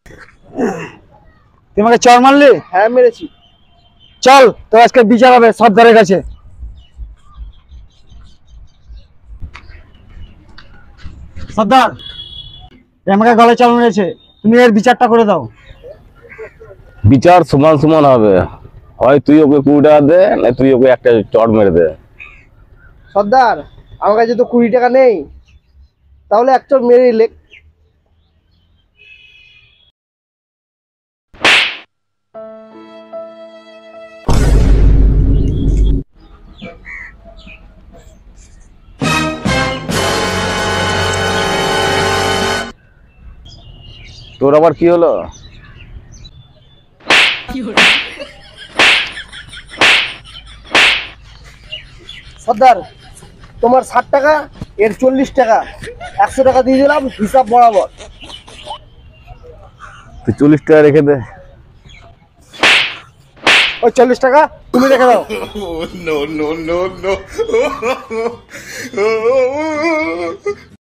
তুই আমাকে চড় মারলি? হ্যাঁ মেরেছি। চল তো আজকে বিচার হবে সর্দারের কাছে। সর্দার, আমাকে গলায় চাল মেরেছে, তুমি এর বিচারটা করে দাও। বিচার সমান সমান হবে, হয় তুই ওকে 20 টাকা দে, না তুই ওকে একটা চড় মেরে দে। সর্দার, আমার কাছে তো 20 টাকা নেই, তাহলে এক চড় মেরে লেখ। তোর আবার কি হলো? সর্দার, তোমার 60 টাকা, এর 40 টাকা, 100 টাকা দিয়ে দিলাম হিসাব বরাবর। তুই 40 টাকা রেখে দে। ওই 40 টাকা তুমি রেখে দাও। No, no, no, no.